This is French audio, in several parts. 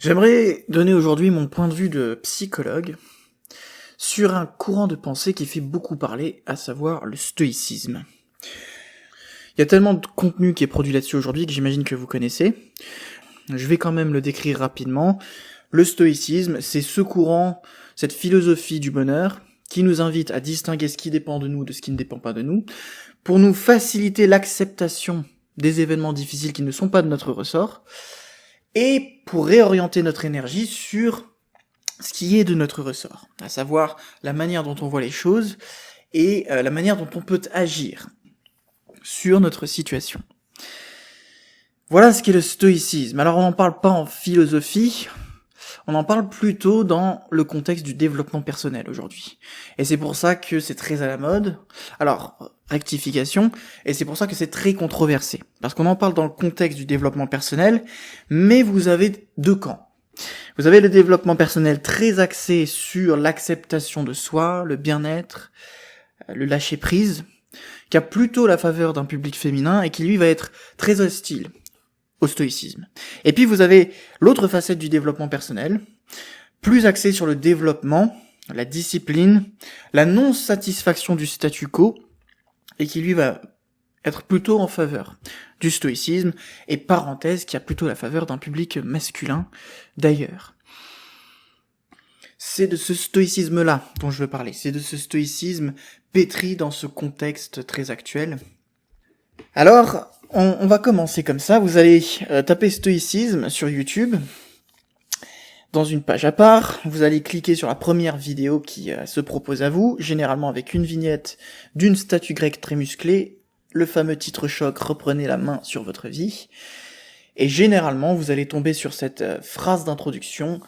J'aimerais donner aujourd'hui mon point de vue de psychologue sur un courant de pensée qui fait beaucoup parler, à savoir le stoïcisme. Il y a tellement de contenu qui est produit là-dessus aujourd'hui que j'imagine que vous connaissez. Je vais quand même le décrire rapidement. Le stoïcisme, c'est ce courant, cette philosophie du bonheur qui nous invite à distinguer ce qui dépend de nous de ce qui ne dépend pas de nous, pour nous faciliter l'acceptation des événements difficiles qui ne sont pas de notre ressort, et pour réorienter notre énergie sur ce qui est de notre ressort, à savoir la manière dont on voit les choses et la manière dont on peut agir sur notre situation. Voilà ce qu'est le stoïcisme. Alors on n'en parle pas en philosophie, on en parle plutôt dans le contexte du développement personnel aujourd'hui. Et c'est pour ça que c'est très à la mode. Alors, rectification, et c'est pour ça que c'est très controversé. Parce qu'on en parle dans le contexte du développement personnel, mais vous avez deux camps. Vous avez le développement personnel très axé sur l'acceptation de soi, le bien-être, le lâcher-prise, qui a plutôt la faveur d'un public féminin et qui lui va être très hostile au stoïcisme. Et puis vous avez l'autre facette du développement personnel, plus axé sur le développement, la discipline, la non-satisfaction du statu quo, et qui lui va être plutôt en faveur du stoïcisme, et parenthèse, qui a plutôt la faveur d'un public masculin d'ailleurs. C'est de ce stoïcisme-là dont je veux parler, c'est de ce stoïcisme pétri dans ce contexte très actuel. Alors, on va commencer comme ça, vous allez taper stoïcisme sur YouTube, dans une page à part, vous allez cliquer sur la première vidéo qui se propose à vous, généralement avec une vignette d'une statue grecque très musclée, le fameux titre choc « Reprenez la main sur votre vie », et généralement vous allez tomber sur cette phrase d'introduction,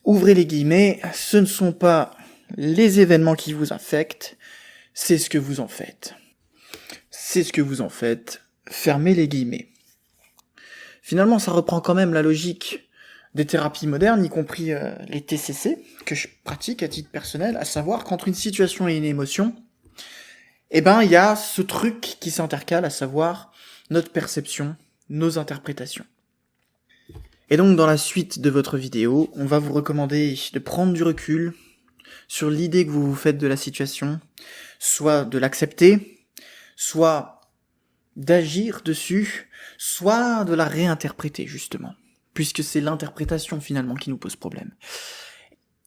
ouvrez les guillemets, ce ne sont pas les événements qui vous affectent, c'est ce que vous en faites. C'est ce que vous en faites, fermez les guillemets. Finalement, ça reprend quand même la logique des thérapies modernes, y compris les TCC, que je pratique à titre personnel, à savoir qu'entre une situation et une émotion, il y a ce truc qui s'intercale, à savoir notre perception, nos interprétations. Et donc, dans la suite de votre vidéo, on va vous recommander de prendre du recul sur l'idée que vous vous faites de la situation, soit de l'accepter, soit d'agir dessus, soit de la réinterpréter, justement, puisque c'est l'interprétation, finalement, qui nous pose problème.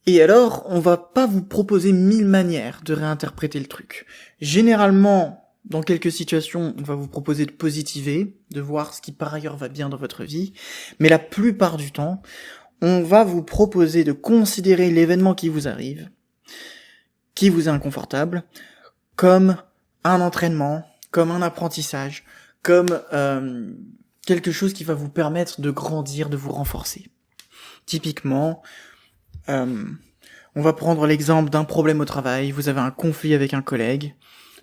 Et alors, on va pas vous proposer 1000 manières de réinterpréter le truc. Généralement, dans quelques situations, on va vous proposer de positiver, de voir ce qui par ailleurs va bien dans votre vie, mais la plupart du temps, on va vous proposer de considérer l'événement qui vous arrive, qui vous est inconfortable, comme un entraînement, comme un apprentissage, comme quelque chose qui va vous permettre de grandir, de vous renforcer. Typiquement, on va prendre l'exemple d'un problème au travail, vous avez un conflit avec un collègue,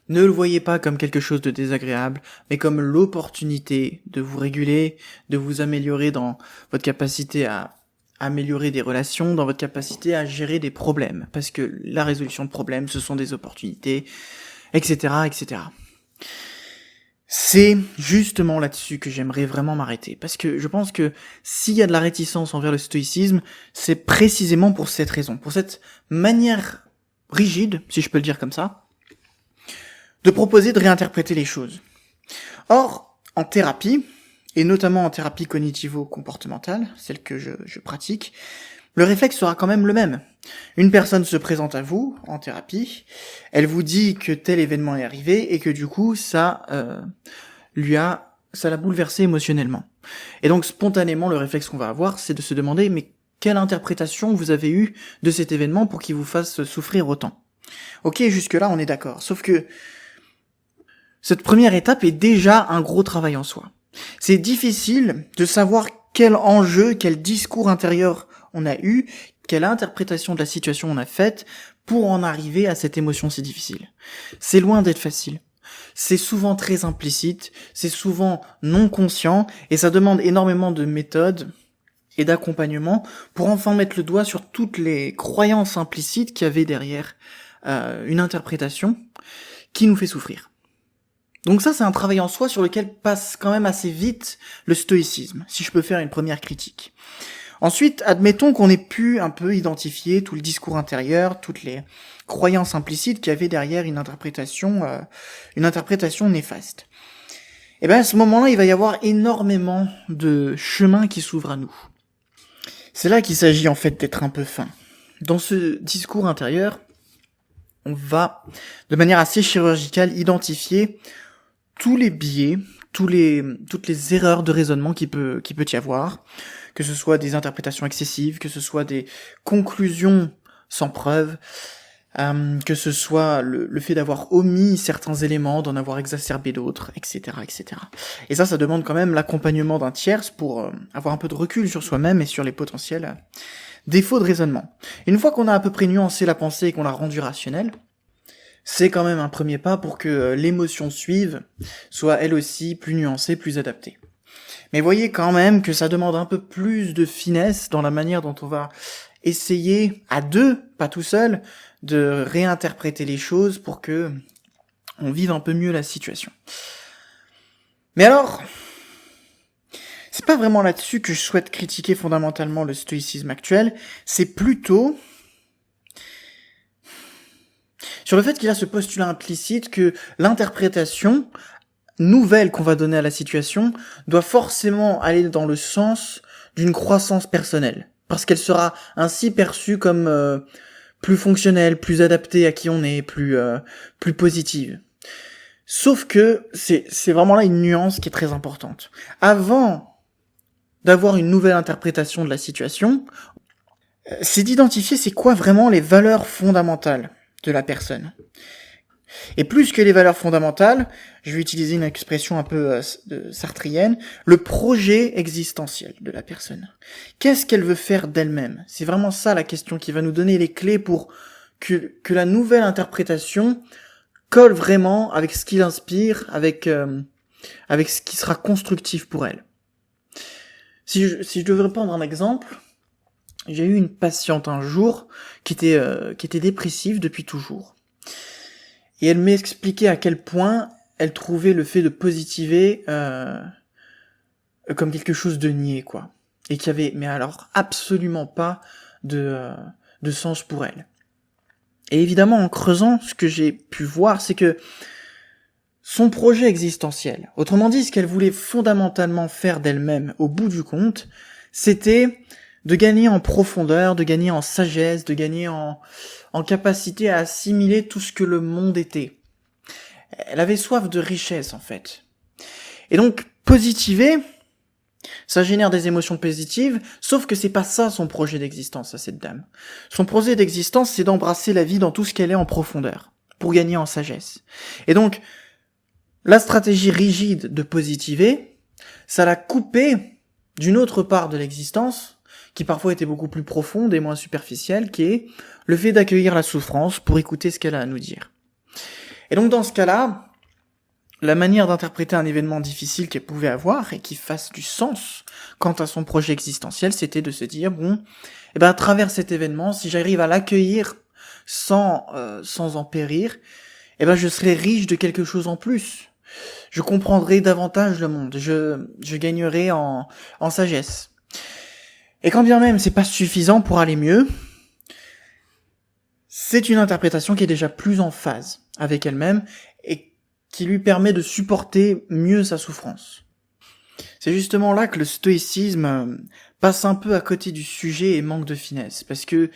ne le voyez pas comme quelque chose de désagréable, mais comme l'opportunité de vous réguler, de vous améliorer dans votre capacité à améliorer des relations, dans votre capacité à gérer des problèmes, parce que la résolution de problèmes, ce sont des opportunités, etc., etc. C'est justement là-dessus que j'aimerais vraiment m'arrêter, parce que je pense que s'il y a de la réticence envers le stoïcisme, c'est précisément pour cette raison, pour cette manière rigide, si je peux le dire comme ça, de proposer de réinterpréter les choses. Or, en thérapie, et notamment en thérapie cognitivo-comportementale, celle que je pratique, le réflexe sera quand même le même. Une personne se présente à vous, en thérapie, elle vous dit que tel événement est arrivé, et que du coup, ça l'a bouleversé émotionnellement. Et donc, spontanément, le réflexe qu'on va avoir, c'est de se demander, mais quelle interprétation vous avez eue de cet événement pour qu'il vous fasse souffrir autant? Ok, jusque-là, on est d'accord. Sauf que cette première étape est déjà un gros travail en soi. C'est difficile de savoir quel enjeu, quel discours intérieur on a eu, quelle interprétation de la situation on a faite pour en arriver à cette émotion si difficile. C'est loin d'être facile. C'est souvent très implicite, c'est souvent non conscient, et ça demande énormément de méthodes et d'accompagnement pour enfin mettre le doigt sur toutes les croyances implicites qu'il y avait derrière une interprétation qui nous fait souffrir. Donc ça, c'est un travail en soi sur lequel passe quand même assez vite le stoïcisme, si je peux faire une première critique. Ensuite, admettons qu'on ait pu un peu identifier tout le discours intérieur, toutes les croyances implicites qu'il y avait derrière une interprétation néfaste. Et bien à ce moment-là, il va y avoir énormément de chemins qui s'ouvrent à nous. C'est là qu'il s'agit en fait d'être un peu fin. Dans ce discours intérieur, on va, de manière assez chirurgicale, identifier tous les biais, toutes les erreurs de raisonnement qui peut y avoir, que ce soit des interprétations excessives, que ce soit des conclusions sans preuve, que ce soit le fait d'avoir omis certains éléments, d'en avoir exacerbé d'autres, etc., etc. Et ça demande quand même l'accompagnement d'un tierce pour avoir un peu de recul sur soi-même et sur les potentiels défauts de raisonnement. Une fois qu'on a à peu près nuancé la pensée et qu'on l'a rendue rationnelle, c'est quand même un premier pas pour que l'émotion suive soit elle aussi plus nuancée, plus adaptée. Mais voyez quand même que ça demande un peu plus de finesse dans la manière dont on va essayer à deux, pas tout seul, de réinterpréter les choses pour que on vive un peu mieux la situation. Mais alors, c'est pas vraiment là-dessus que je souhaite critiquer fondamentalement le stoïcisme actuel, c'est plutôt sur le fait qu'il a ce postulat implicite que l'interprétation nouvelle qu'on va donner à la situation doit forcément aller dans le sens d'une croissance personnelle, parce qu'elle sera ainsi perçue comme plus fonctionnelle, plus adaptée à qui on est, plus positive. Sauf que c'est vraiment là une nuance qui est très importante. Avant d'avoir une nouvelle interprétation de la situation, c'est d'identifier c'est quoi vraiment les valeurs fondamentales de la personne. Et plus que les valeurs fondamentales, je vais utiliser une expression un peu sartrienne, le projet existentiel de la personne. Qu'est-ce qu'elle veut faire d'elle-même ? C'est vraiment ça la question qui va nous donner les clés pour que la nouvelle interprétation colle vraiment avec ce qui l'inspire, avec ce qui sera constructif pour elle. Si je devrais prendre un exemple, j'ai eu une patiente un jour qui était dépressive depuis toujours. Et elle m'expliquait à quel point elle trouvait le fait de positiver comme quelque chose de niais, quoi. Et qui avait, mais alors, absolument pas de sens pour elle. Et évidemment, en creusant, ce que j'ai pu voir, c'est que son projet existentiel, autrement dit, ce qu'elle voulait fondamentalement faire d'elle-même au bout du compte, c'était de gagner en profondeur, de gagner en sagesse, de gagner en capacité à assimiler tout ce que le monde était. Elle avait soif de richesse, en fait. Et donc, positiver, ça génère des émotions positives, sauf que c'est pas ça son projet d'existence à cette dame. Son projet d'existence, c'est d'embrasser la vie dans tout ce qu'elle est en profondeur, pour gagner en sagesse. Et donc, la stratégie rigide de positiver, ça l'a coupé d'une autre part de l'existence, qui parfois était beaucoup plus profonde et moins superficielle, qui est le fait d'accueillir la souffrance pour écouter ce qu'elle a à nous dire. Et donc dans ce cas-là, la manière d'interpréter un événement difficile qu'elle pouvait avoir et qui fasse du sens quant à son projet existentiel, c'était de se dire, bon, à travers cet événement, si j'arrive à l'accueillir sans en périr, je serai riche de quelque chose en plus. Je comprendrai davantage le monde, je gagnerai en sagesse. Et quand bien même c'est pas suffisant pour aller mieux, c'est une interprétation qui est déjà plus en phase avec elle-même et qui lui permet de supporter mieux sa souffrance. C'est justement là que le stoïcisme passe un peu à côté du sujet et manque de finesse, parce que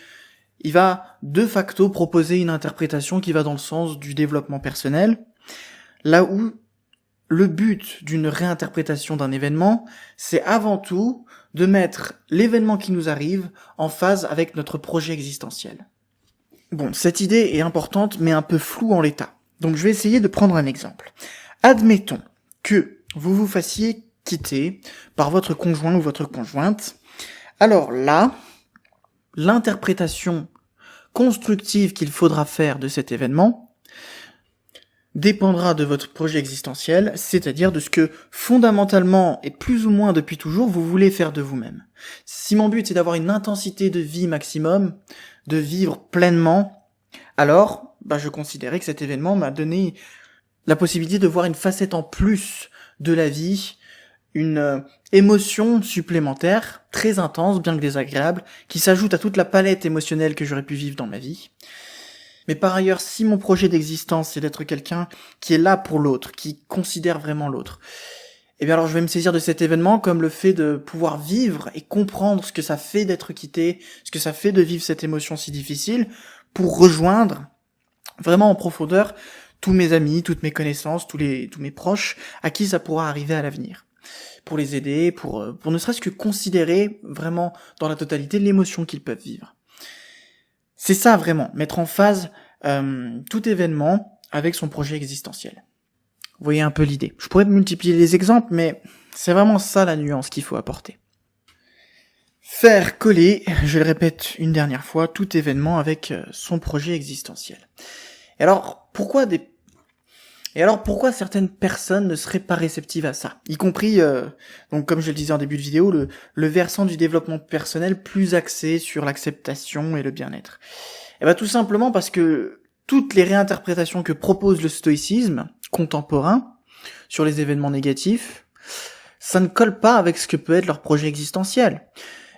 il va de facto proposer une interprétation qui va dans le sens du développement personnel, là où le but d'une réinterprétation d'un événement, c'est avant tout de mettre l'événement qui nous arrive en phase avec notre projet existentiel. Bon, cette idée est importante, mais un peu floue en l'état. Donc je vais essayer de prendre un exemple. Admettons que vous vous fassiez quitter par votre conjoint ou votre conjointe. Alors là, l'interprétation constructive qu'il faudra faire de cet événement dépendra de votre projet existentiel, c'est-à-dire de ce que fondamentalement et plus ou moins depuis toujours vous voulez faire de vous-même. Si mon but est d'avoir une intensité de vie maximum, de vivre pleinement, alors je considérais que cet événement m'a donné la possibilité de voir une facette en plus de la vie une émotion supplémentaire, très intense, bien que désagréable, qui s'ajoute à toute la palette émotionnelle que j'aurais pu vivre dans ma vie. Mais par ailleurs, si mon projet d'existence c'est d'être quelqu'un qui est là pour l'autre, qui considère vraiment l'autre, eh bien alors je vais me saisir de cet événement comme le fait de pouvoir vivre et comprendre ce que ça fait d'être quitté, ce que ça fait de vivre cette émotion si difficile, pour rejoindre vraiment en profondeur tous mes amis, toutes mes connaissances, tous mes proches à qui ça pourra arriver à l'avenir. Pour les aider, pour ne serait-ce que considérer vraiment dans la totalité l'émotion qu'ils peuvent vivre. C'est ça vraiment, mettre en phase tout événement avec son projet existentiel. Vous voyez un peu l'idée. Je pourrais multiplier les exemples, mais c'est vraiment ça la nuance qu'il faut apporter. Faire coller, je le répète une dernière fois, tout événement avec son projet existentiel. Et alors, pourquoi certaines personnes ne seraient pas réceptives à ça, y compris, donc comme je le disais en début de vidéo, le versant du développement personnel plus axé sur l'acceptation et le bien-être. Et ben tout simplement parce que toutes les réinterprétations que propose le stoïcisme contemporain sur les événements négatifs, ça ne colle pas avec ce que peut être leur projet existentiel.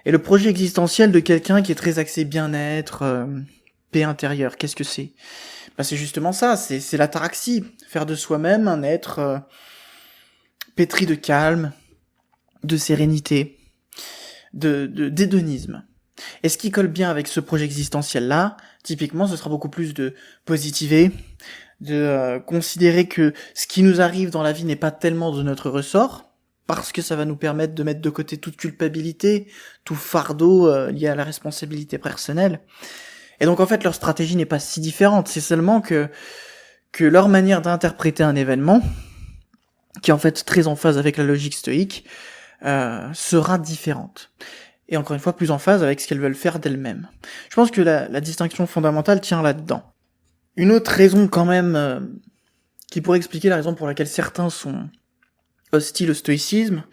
Et le projet existentiel de quelqu'un qui est très axé bien-être, paix intérieure, qu'est-ce que c'est ? Ben c'est justement ça, c'est l'ataraxie, faire de soi-même un être pétri de calme, de sérénité, d'hédonisme. Et ce qui colle bien avec ce projet existentiel-là, typiquement, ce sera beaucoup plus de positiver, de considérer que ce qui nous arrive dans la vie n'est pas tellement de notre ressort, parce que ça va nous permettre de mettre de côté toute culpabilité, tout fardeau lié à la responsabilité personnelle. Et donc en fait, leur stratégie n'est pas si différente, c'est seulement que leur manière d'interpréter un événement, qui est en fait très en phase avec la logique stoïque, sera différente. Et encore une fois, plus en phase avec ce qu'elles veulent faire d'elles-mêmes. Je pense que la distinction fondamentale tient là-dedans. Une autre raison quand même, qui pourrait expliquer la raison pour laquelle certains sont hostiles au stoïcisme,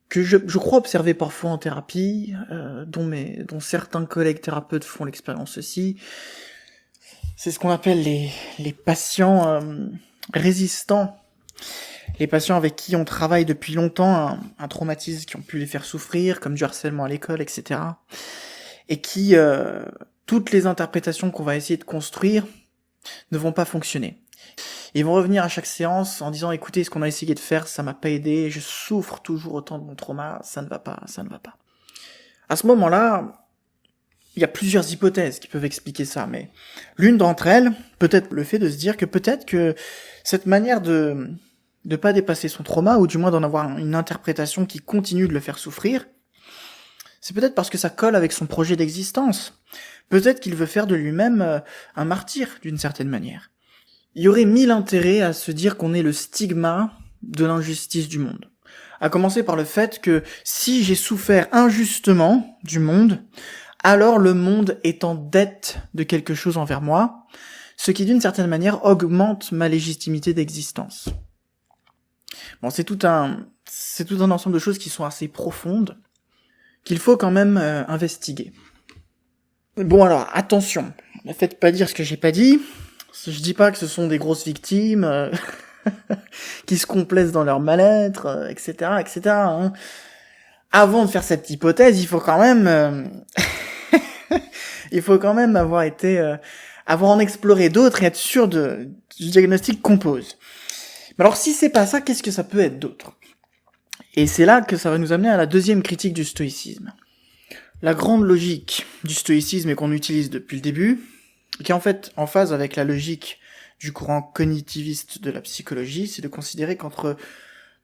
que je crois observer parfois en thérapie, dont certains collègues thérapeutes font l'expérience aussi, c'est ce qu'on appelle les patients résistants. Les patients avec qui on travaille depuis longtemps un traumatisme qui ont pu les faire souffrir, comme du harcèlement à l'école, etc. Et qui, toutes les interprétations qu'on va essayer de construire ne vont pas fonctionner. Ils vont revenir à chaque séance en disant « Écoutez, ce qu'on a essayé de faire, ça m'a pas aidé, je souffre toujours autant de mon trauma, ça ne va pas, ça ne va pas. » À ce moment-là, il y a plusieurs hypothèses qui peuvent expliquer ça, mais l'une d'entre elles, peut-être le fait de se dire que peut-être que cette manière de pas dépasser son trauma, ou du moins d'en avoir une interprétation qui continue de le faire souffrir, c'est peut-être parce que ça colle avec son projet d'existence. Peut-être qu'il veut faire de lui-même un martyr, d'une certaine manière. Il y aurait 1000 intérêts à se dire qu'on est le stigma de l'injustice du monde. À commencer par le fait que si j'ai souffert injustement du monde, alors le monde est en dette de quelque chose envers moi, ce qui d'une certaine manière augmente ma légitimité d'existence. Bon, c'est tout un ensemble de choses qui sont assez profondes, qu'il faut quand même investiguer. Bon alors, attention, ne faites pas dire ce que j'ai pas dit. Je dis pas que ce sont des grosses victimes qui se complaisent dans leur mal-être, etc., etc. Hein. Avant de faire cette hypothèse, il faut quand même, avoir en exploré d'autres et être sûr du diagnostic qu'on pose. Mais alors, si c'est pas ça, qu'est-ce que ça peut être d'autre ? Et c'est là que ça va nous amener à la deuxième critique du stoïcisme. La grande logique du stoïcisme et qu'on utilise depuis le début, qui est en fait en phase avec la logique du courant cognitiviste de la psychologie, c'est de considérer qu'entre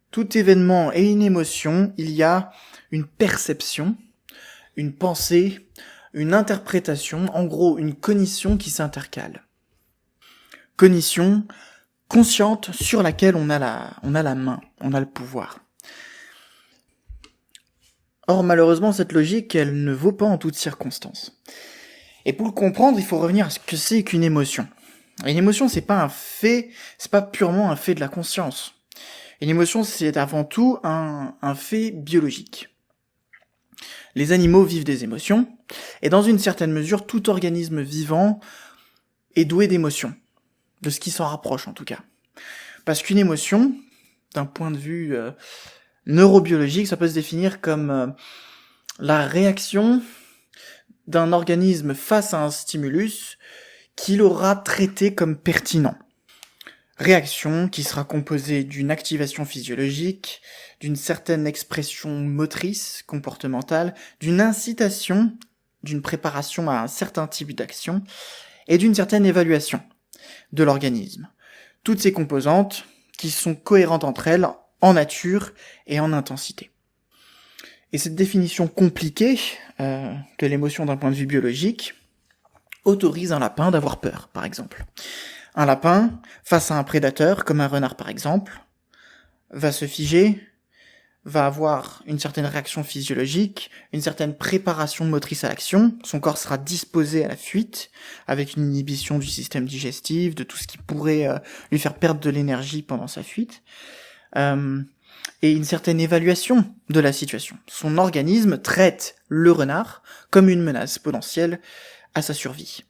tout événement et une émotion, il y a une perception, une pensée, une interprétation, en gros une cognition qui s'intercale. Cognition consciente sur laquelle on a la main, on a le pouvoir. Or, malheureusement, cette logique, elle ne vaut pas en toutes circonstances. Et pour le comprendre, il faut revenir à ce que c'est qu'une émotion. Une émotion, c'est pas un fait, c'est pas purement un fait de la conscience. Une émotion, c'est avant tout un fait biologique. Les animaux vivent des émotions, et dans une certaine mesure, tout organisme vivant est doué d'émotions. De ce qui s'en rapproche, en tout cas. Parce qu'une émotion, d'un point de vue Neurobiologique, ça peut se définir comme la réaction d'un organisme face à un stimulus qu'il aura traité comme pertinent. Réaction qui sera composée d'une activation physiologique, d'une certaine expression motrice, comportementale, d'une incitation, d'une préparation à un certain type d'action, et d'une certaine évaluation de l'organisme. Toutes ces composantes qui sont cohérentes entre elles en nature et en intensité. Et cette définition compliquée de l'émotion d'un point de vue biologique autorise un lapin d'avoir peur, par exemple. Un lapin, face à un prédateur, comme un renard par exemple, va se figer, va avoir une certaine réaction physiologique, une certaine préparation motrice à l'action, son corps sera disposé à la fuite, avec une inhibition du système digestif, de tout ce qui pourrait lui faire perdre de l'énergie pendant sa fuite, et une certaine évaluation de la situation. Son organisme traite le renard comme une menace potentielle à sa survie.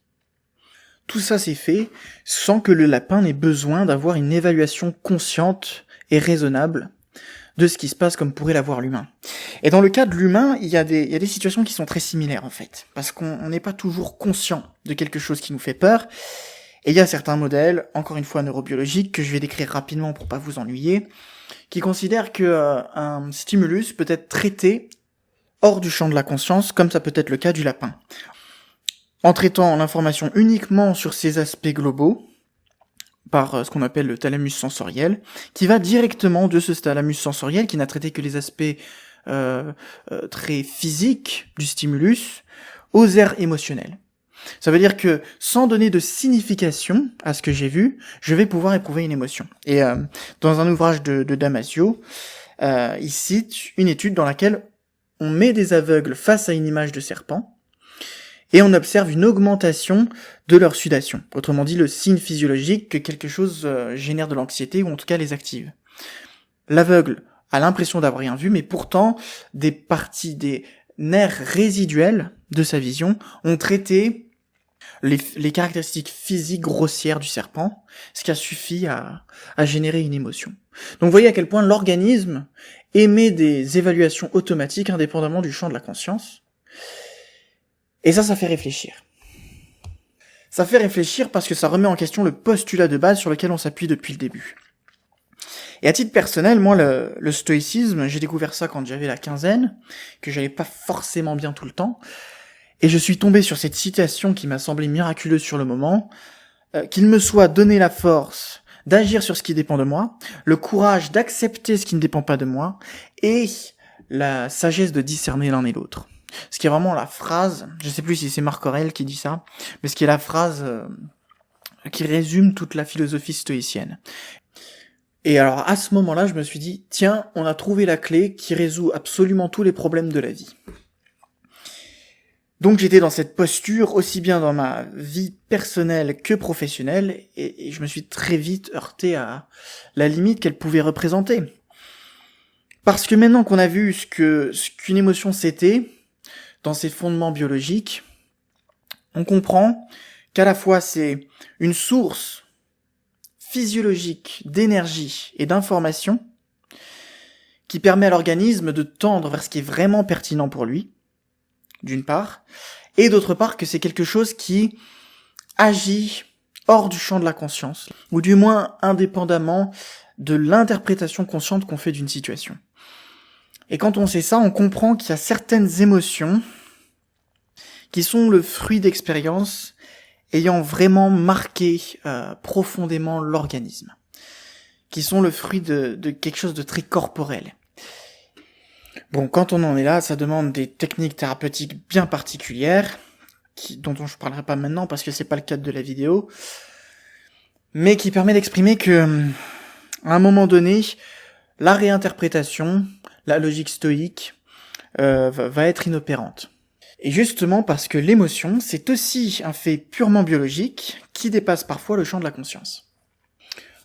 Tout ça s'est fait sans que le lapin n'ait besoin d'avoir une évaluation consciente et raisonnable de ce qui se passe comme pourrait l'avoir l'humain. Et dans le cas de l'humain, il y a des situations qui sont très similaires en fait, parce qu'on n'est pas toujours conscient de quelque chose qui nous fait peur, et il y a certains modèles, encore une fois neurobiologiques, que je vais décrire rapidement pour pas vous ennuyer, qui considèrent que un stimulus peut être traité hors du champ de la conscience, comme ça peut être le cas du lapin. En traitant l'information uniquement sur ses aspects globaux, par ce qu'on appelle le thalamus sensoriel, qui va directement de ce thalamus sensoriel, qui n'a traité que les aspects très physiques du stimulus, aux aires émotionnelles. Ça veut dire que, sans donner de signification à ce que j'ai vu, je vais pouvoir éprouver une émotion. Et dans un ouvrage de Damasio, il cite une étude dans laquelle on met des aveugles face à une image de serpent, et on observe une augmentation de leur sudation. Autrement dit, le signe physiologique que quelque chose génère de l'anxiété, ou en tout cas les active. L'aveugle a l'impression d'avoir rien vu, mais pourtant, des parties des nerfs résiduels de sa vision ont traité les caractéristiques physiques grossières du serpent, ce qui a suffi à générer une émotion. Donc vous voyez à quel point l'organisme émet des évaluations automatiques indépendamment du champ de la conscience. Et ça fait réfléchir. Ça fait réfléchir parce que ça remet en question le postulat de base sur lequel on s'appuie depuis le début. Et à titre personnel, moi, le stoïcisme, j'ai découvert ça quand j'avais la quinzaine, que j'allais pas forcément bien tout le temps, et je suis tombé sur cette citation qui m'a semblé miraculeuse sur le moment, qu'il me soit donné la force d'agir sur ce qui dépend de moi, le courage d'accepter ce qui ne dépend pas de moi, et la sagesse de discerner l'un et l'autre. Ce qui est vraiment la phrase, je sais plus si c'est Marc Aurèle qui dit ça, mais ce qui est la phrase qui résume toute la philosophie stoïcienne. Et alors à ce moment-là, je me suis dit, tiens, on a trouvé la clé qui résout absolument tous les problèmes de la vie. Donc j'étais dans cette posture, aussi bien dans ma vie personnelle que professionnelle, et je me suis très vite heurté à la limite qu'elle pouvait représenter. Parce que maintenant qu'on a vu ce qu'une émotion c'était, dans ses fondements biologiques, on comprend qu'à la fois c'est une source physiologique d'énergie et d'information qui permet à l'organisme de tendre vers ce qui est vraiment pertinent pour lui, d'une part, et d'autre part que c'est quelque chose qui agit hors du champ de la conscience, ou du moins indépendamment de l'interprétation consciente qu'on fait d'une situation. Et quand on sait ça, on comprend qu'il y a certaines émotions qui sont le fruit d'expériences ayant vraiment marqué profondément l'organisme, qui sont le fruit de quelque chose de très corporel. Bon, quand on en est là, ça demande des techniques thérapeutiques bien particulières, dont je ne parlerai pas maintenant parce que c'est pas le cadre de la vidéo, mais qui permet d'exprimer que, à un moment donné, la réinterprétation, la logique stoïque, va être inopérante. Et justement parce que l'émotion, c'est aussi un fait purement biologique qui dépasse parfois le champ de la conscience.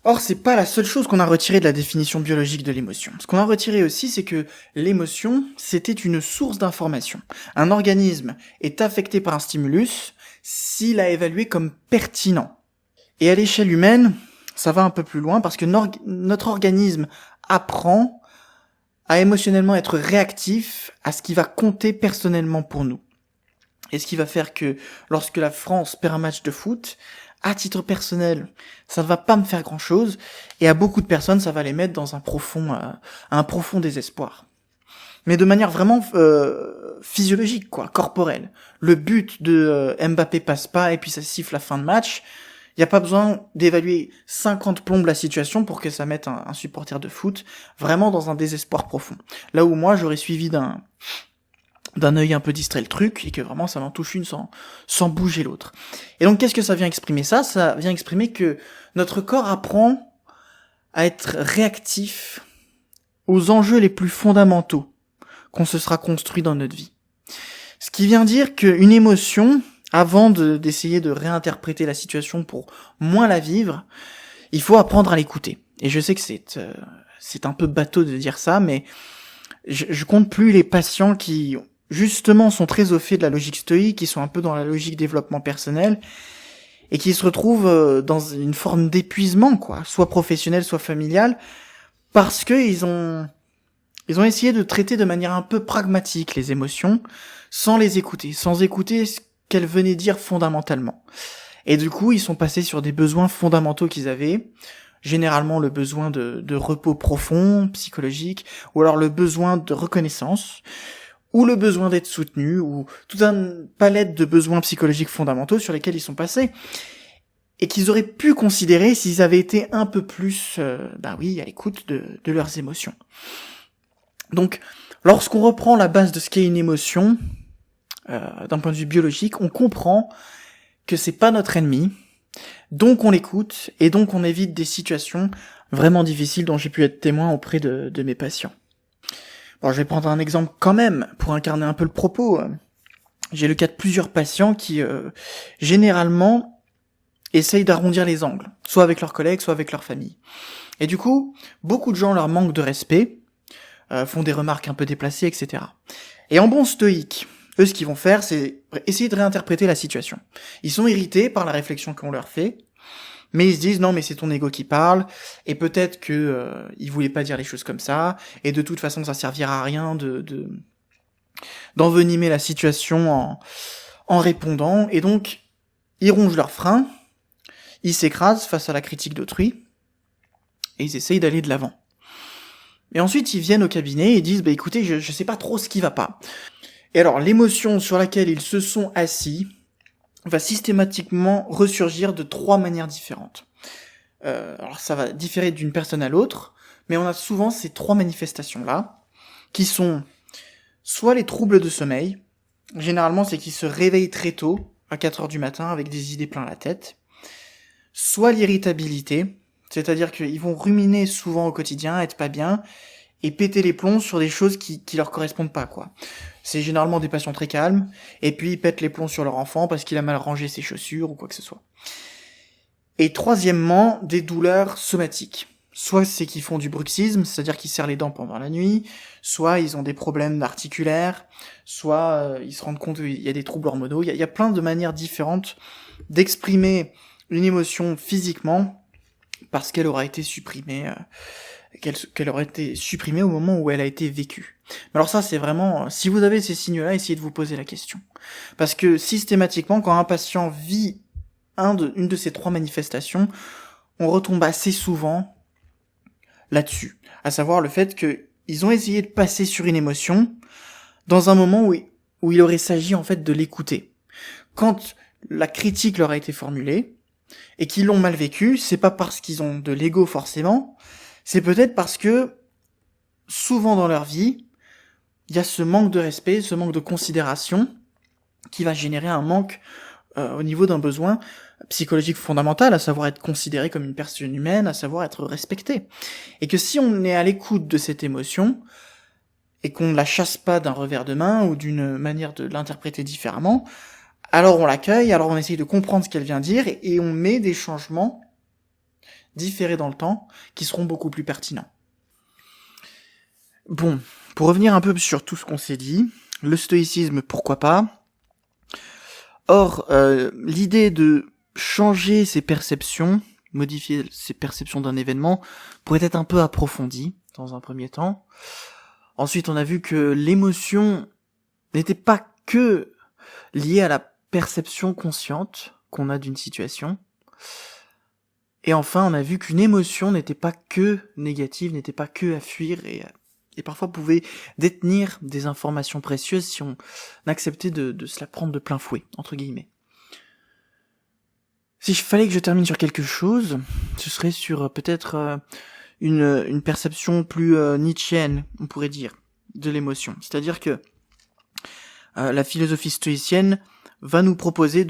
Or, c'est pas la seule chose qu'on a retirée de la définition biologique de l'émotion. Ce qu'on a retiré aussi, c'est que l'émotion, c'était une source d'information. Un organisme est affecté par un stimulus s'il a évalué comme pertinent. Et à l'échelle humaine, ça va un peu plus loin parce que notre organisme apprend à émotionnellement être réactif à ce qui va compter personnellement pour nous. Et ce qui va faire que lorsque la France perd un match de foot, à titre personnel, ça ne va pas me faire grand-chose, et à beaucoup de personnes, ça va les mettre dans un profond désespoir. Mais de manière vraiment physiologique, quoi, corporelle. Le but de Mbappé passe pas, et puis ça siffle la fin de match. Il n'y a pas besoin d'évaluer 50 plombes la situation pour que ça mette un supporter de foot vraiment dans un désespoir profond. Là où moi, j'aurais suivi d'un œil un peu distrait le truc, et que vraiment ça m'en touche une sans bouger l'autre. Et donc qu'est-ce que ça vient exprimer ça ? Ça vient exprimer que notre corps apprend à être réactif aux enjeux les plus fondamentaux qu'on se sera construit dans notre vie. Ce qui vient dire qu'une émotion, avant d'essayer de réinterpréter la situation pour moins la vivre, il faut apprendre à l'écouter. Et je sais que c'est un peu bateau de dire ça, mais je compte plus les patients qui justement sont très au fait de la logique stoïque, qui sont un peu dans la logique développement personnel, et qui se retrouvent dans une forme d'épuisement, quoi, soit professionnel, soit familial, parce que ils ont essayé de traiter de manière un peu pragmatique les émotions, sans les écouter, sans écouter ce qu'elles venaient dire fondamentalement. Et du coup, ils sont passés sur des besoins fondamentaux qu'ils avaient, généralement le besoin de repos profond, psychologique, ou alors le besoin de reconnaissance, ou le besoin d'être soutenu, ou toute une palette de besoins psychologiques fondamentaux sur lesquels ils sont passés, et qu'ils auraient pu considérer s'ils avaient été un peu plus, à l'écoute de leurs émotions. Donc, lorsqu'on reprend la base de ce qu'est une émotion, d'un point de vue biologique, on comprend que c'est pas notre ennemi, donc on l'écoute, et donc on évite des situations vraiment difficiles dont j'ai pu être témoin auprès de mes patients. Bon, je vais prendre un exemple quand même, pour incarner un peu le propos. J'ai le cas de plusieurs patients qui, généralement, essayent d'arrondir les angles, soit avec leurs collègues, soit avec leur famille. Et du coup, beaucoup de gens leur manquent de respect, font des remarques un peu déplacées, etc. Et en bon stoïque, eux, ce qu'ils vont faire, c'est essayer de réinterpréter la situation. Ils sont irrités par la réflexion qu'on leur fait, mais ils se disent non, mais c'est ton ego qui parle, et peut-être que il voulait pas dire les choses comme ça, et de toute façon ça servira à rien d'envenimer la situation en répondant, et donc ils rongent leurs freins, ils s'écrasent face à la critique d'autrui, et ils essayent d'aller de l'avant. Et ensuite ils viennent au cabinet et disent écoutez, je sais pas trop ce qui va pas. Et alors l'émotion sur laquelle ils se sont assis va systématiquement ressurgir de 3 manières différentes. Alors ça va différer d'une personne à l'autre, mais on a souvent ces 3 manifestations-là, qui sont soit les troubles de sommeil, généralement c'est qu'ils se réveillent très tôt, à 4 heures du matin, avec des idées plein la tête, soit l'irritabilité, c'est-à-dire qu'ils vont ruminer souvent au quotidien, être pas bien, et péter les plombs sur des choses qui leur correspondent pas, quoi. C'est généralement des patients très calmes, et puis ils pètent les plombs sur leur enfant parce qu'il a mal rangé ses chaussures ou quoi que ce soit. Et troisièmement, des douleurs somatiques. Soit c'est qu'ils font du bruxisme, c'est-à-dire qu'ils serrent les dents pendant la nuit, soit ils ont des problèmes articulaires, soit ils se rendent compte qu'il y a des troubles hormonaux. Il y a plein de manières différentes d'exprimer une émotion physiquement parce qu'elle aura été supprimée, qu'elle aurait été supprimée au moment où elle a été vécue. Mais alors ça, c'est vraiment, si vous avez ces signes-là, essayez de vous poser la question. Parce que systématiquement, quand un patient vit une de ces 3 manifestations, on retombe assez souvent là-dessus. À savoir le fait que ils ont essayé de passer sur une émotion dans un moment où il aurait s'agi en fait de l'écouter. Quand la critique leur a été formulée, et qu'ils l'ont mal vécu, c'est pas parce qu'ils ont de l'ego forcément, c'est peut-être parce que, souvent dans leur vie, il y a ce manque de respect, ce manque de considération, qui va générer un manque au niveau d'un besoin psychologique fondamental, à savoir être considéré comme une personne humaine, à savoir être respecté. Et que si on est à l'écoute de cette émotion, et qu'on ne la chasse pas d'un revers de main, ou d'une manière de l'interpréter différemment, alors on l'accueille, alors on essaye de comprendre ce qu'elle vient dire, et on met des changements différés dans le temps, qui seront beaucoup plus pertinents. Bon, pour revenir un peu sur tout ce qu'on s'est dit, le stoïcisme, pourquoi pas. Or, l'idée de changer ses perceptions, modifier ses perceptions d'un événement, pourrait être un peu approfondie, dans un premier temps. Ensuite, on a vu que l'émotion n'était pas que liée à la perception consciente qu'on a d'une situation. Et enfin, on a vu qu'une émotion n'était pas que négative, n'était pas que à fuir et parfois pouvait détenir des informations précieuses si on acceptait de se la prendre de plein fouet, entre guillemets. Si je fallait que je termine sur quelque chose, ce serait sur peut-être une perception plus nietzschéenne, on pourrait dire, de l'émotion. C'est-à-dire que la philosophie stoïcienne va nous proposer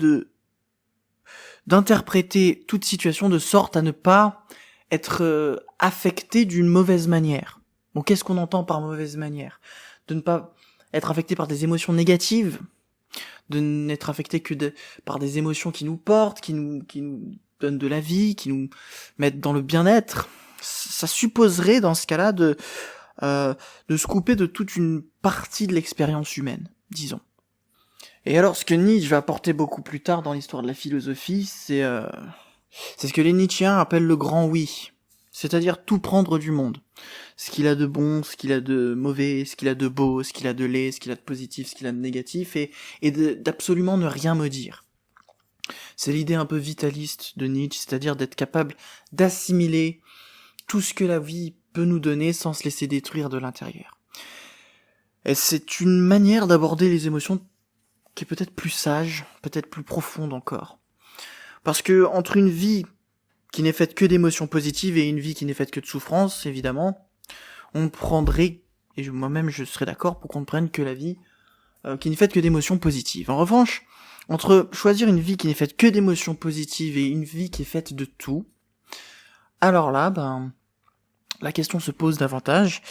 d'interpréter toute situation de sorte à ne pas être affecté d'une mauvaise manière. Bon, qu'est-ce qu'on entend par mauvaise manière ? De ne pas être affecté par des émotions négatives, de n'être affecté que par des émotions qui nous portent, qui nous donnent de la vie, qui nous mettent dans le bien-être. Ça supposerait dans ce cas-là de se couper de toute une partie de l'expérience humaine, disons. Et alors, ce que Nietzsche va apporter beaucoup plus tard dans l'histoire de la philosophie, c'est ce que les Nietzschéens appellent le grand oui. C'est-à-dire tout prendre du monde. Ce qu'il a de bon, ce qu'il a de mauvais, ce qu'il a de beau, ce qu'il a de laid, ce qu'il a de positif, ce qu'il a de négatif, et d'absolument ne rien me dire. C'est l'idée un peu vitaliste de Nietzsche, c'est-à-dire d'être capable d'assimiler tout ce que la vie peut nous donner sans se laisser détruire de l'intérieur. Et c'est une manière d'aborder les émotions qui est peut-être plus sage, peut-être plus profonde encore. Parce que entre une vie qui n'est faite que d'émotions positives et une vie qui n'est faite que de souffrance, évidemment, on prendrait, et moi-même je serais d'accord pour qu'on prenne que la vie qui n'est faite que d'émotions positives. En revanche, entre choisir une vie qui n'est faite que d'émotions positives et une vie qui est faite de tout, alors là, la question se pose davantage,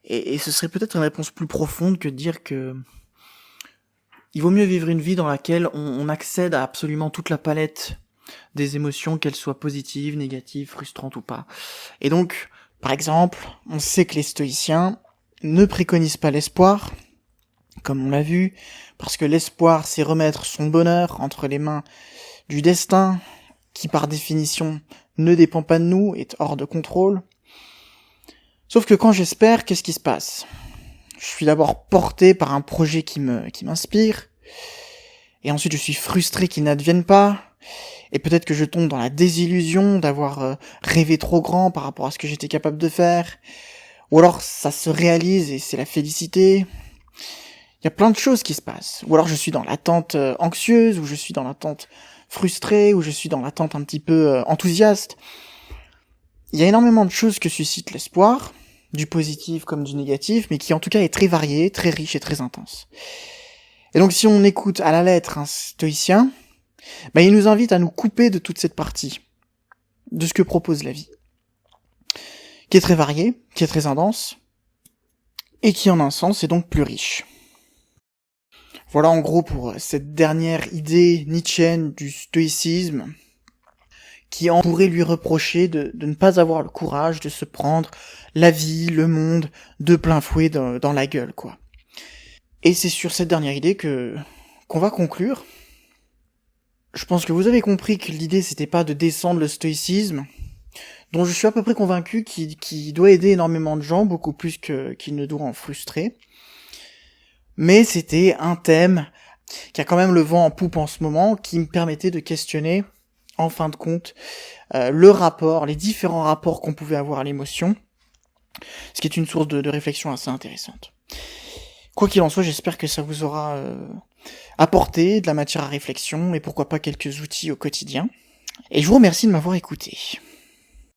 et ce serait peut-être une réponse plus profonde que de dire que il vaut mieux vivre une vie dans laquelle on accède à absolument toute la palette des émotions, qu'elles soient positives, négatives, frustrantes ou pas. Et donc, par exemple, on sait que les stoïciens ne préconisent pas l'espoir, comme on l'a vu, parce que l'espoir, c'est remettre son bonheur entre les mains du destin, qui par définition ne dépend pas de nous, est hors de contrôle. Sauf que quand j'espère, qu'est-ce qui se passe ? Je suis d'abord porté par un projet qui m'inspire, et ensuite je suis frustré qu'il n'advienne pas, et peut-être que je tombe dans la désillusion d'avoir rêvé trop grand par rapport à ce que j'étais capable de faire, ou alors ça se réalise et c'est la félicité. Il y a plein de choses qui se passent, ou alors je suis dans l'attente anxieuse, ou je suis dans l'attente frustrée, ou je suis dans l'attente un petit peu enthousiaste. Il y a énormément de choses que suscite l'espoir, du positif comme du négatif, mais qui en tout cas est très varié, très riche et très intense. Et donc si on écoute à la lettre un stoïcien, il nous invite à nous couper de toute cette partie, de ce que propose la vie, qui est très variée, qui est très intense, et qui en un sens est donc plus riche. Voilà en gros pour cette dernière idée nietzschéenne du stoïcisme, qui en pourrait lui reprocher de ne pas avoir le courage de se prendre la vie, le monde, de plein fouet dans la gueule, quoi. Et c'est sur cette dernière idée qu'on va conclure. Je pense que vous avez compris que l'idée c'était pas de descendre le stoïcisme, dont je suis à peu près convaincu qu'il doit aider énormément de gens, beaucoup plus qu'il ne doit en frustrer. Mais c'était un thème qui a quand même le vent en poupe en ce moment, qui me permettait de questionner, en fin de compte, les différents rapports qu'on pouvait avoir à l'émotion, ce qui est une source de réflexion assez intéressante. Quoi qu'il en soit, j'espère que ça vous aura apporté de la matière à réflexion, et pourquoi pas quelques outils au quotidien. Et je vous remercie de m'avoir écouté.